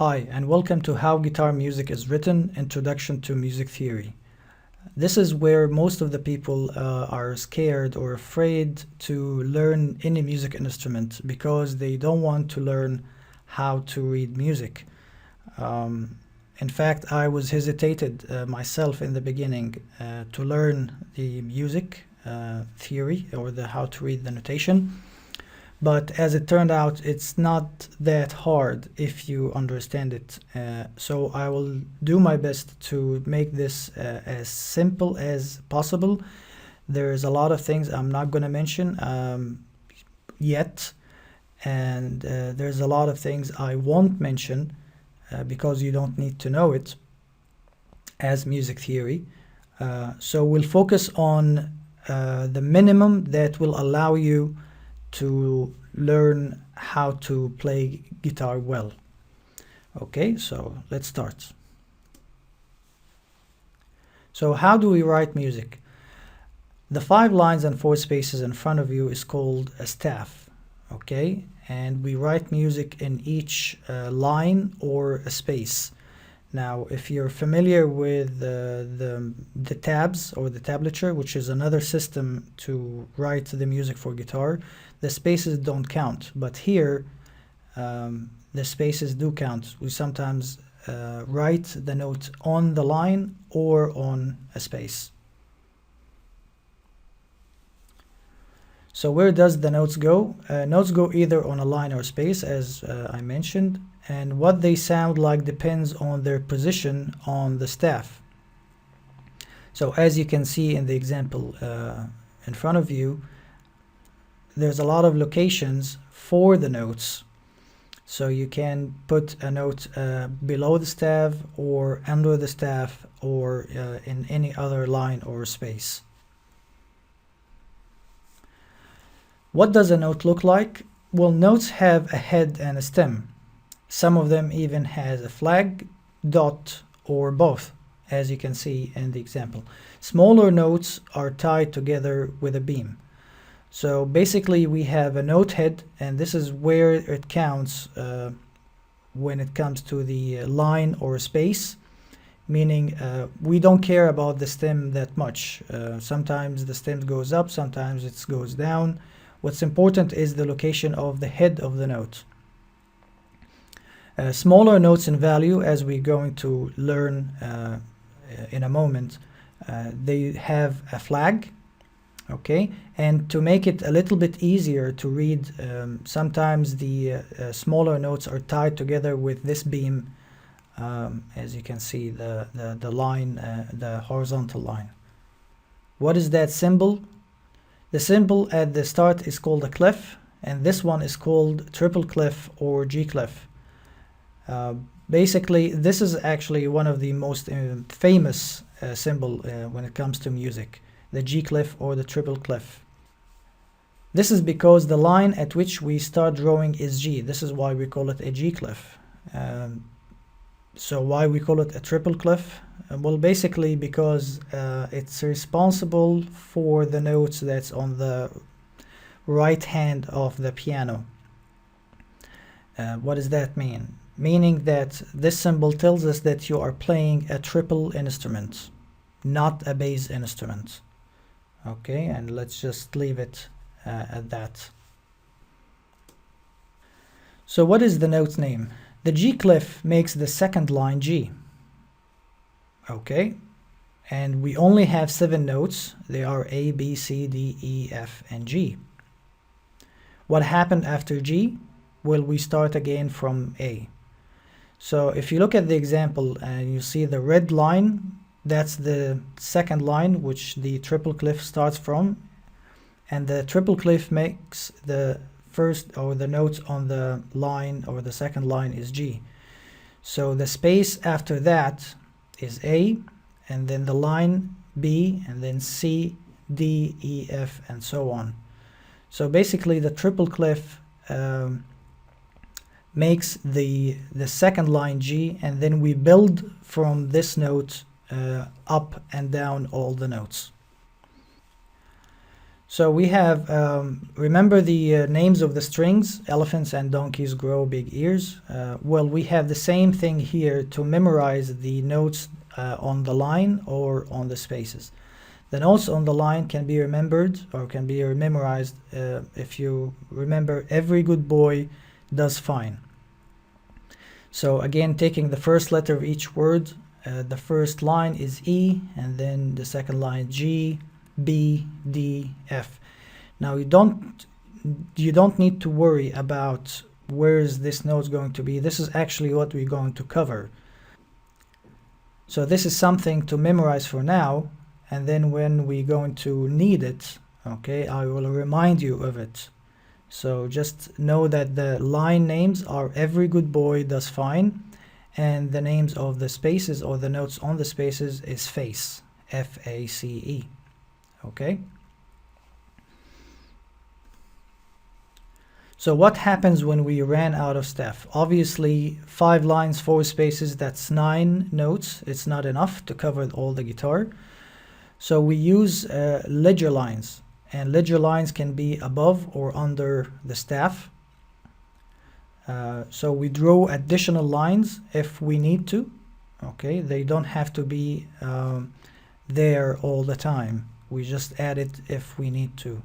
Hi, and welcome to How Guitar Music is Written, Introduction to Music Theory. This is where most of the people are scared or afraid to learn any music instrument because they don't want to learn how to read music. In fact, I was hesitated myself in the beginning to learn the music theory or the how to read the notation. But as it turned out, it's not that hard if you understand it. So I will do my best to make this as simple as possible. There's a lot of things I'm not going to mention yet. And there's a lot of things I won't mention because you don't need to know it as music theory. So we'll focus on the minimum that will allow you to learn how to play guitar well. Okay, so let's start. So how do we write music? The 5 lines and 4 spaces in front of you is called a staff. Okay, and we write music in each line or a space. Now, if you're familiar with the tabs or the tablature, which is another system to write the music for guitar, the spaces don't count. But here, the spaces do count. We sometimes write the note on the line or on a space. So where does the notes go? Notes go either on a line or space, as I mentioned, and what they sound like depends on their position on the staff. So as you can see in the example in front of you, there's a lot of locations for the notes. So you can put a note below the staff or under the staff or in any other line or space. What does a note look like? Well, notes have a head and a stem. Some of them even has a flag, dot, or both, as you can see in the example. Smaller notes are tied together with a beam. So basically we have a note head, and this is where it counts when it comes to the line or space, meaning we don't care about the stem that much. Sometimes the stem goes up, sometimes it goes down. What's important is the location of the head of the note. Smaller notes in value, as we're going to learn in a moment, they have a flag, okay? And to make it a little bit easier to read, sometimes the smaller notes are tied together with this beam, as you can see, the line, the horizontal line. What is that symbol? The symbol at the start is called a clef, and this one is called triple clef or G clef. Basically, this is actually one of the most famous symbol when it comes to music, the G clef or the triple clef. This is because the line at which we start drawing is G. This is why we call it a G clef. So why we call it a triple clef? Well, basically because it's responsible for the notes that's on the right hand of the piano. What does that mean? Meaning that this symbol tells us that you are playing a triple instrument, not a bass instrument. Okay, and let's just leave it at that. So what is the note name? The G clef makes the second line G. Okay, and we only have 7 notes. They are A, B, C, D, E, F, and G. What happened after G? Well, we start again from A. So if you look at the example and you see the red line, that's the second line which the triple clef starts from, and the triple clef makes the first or the notes on the line or the second line is G. So the space after that is A, and then the line B, and then C, D, E, F, and so on. So basically the triple clef makes the second line G, and then we build from this note up and down all the notes. So we have, remember the names of the strings, elephants and donkeys grow big ears. Well, we have the same thing here to memorize the notes on the line or on the spaces. The notes on the line can be remembered or can be memorized if you remember every good boy does fine. So again, taking the first letter of each word, the first line is E, and then the second line G, B, D, F. Now you don't need to worry about where is this note going to be. This is actually what we're going to cover. So this is something to memorize for now, and then when we're going to need it, okay, I will remind you of it. So just know that the line names are every good boy does fine, and the names of the spaces or the notes on the spaces is face, F-A-C-E. Okay. So what happens when we ran out of staff? Obviously 5 lines, 4 spaces, that's 9 notes. It's not enough to cover all the guitar. So we use ledger lines, and ledger lines can be above or under the staff. So we draw additional lines if we need to. Okay, they don't have to be there all the time. We just add it if we need to.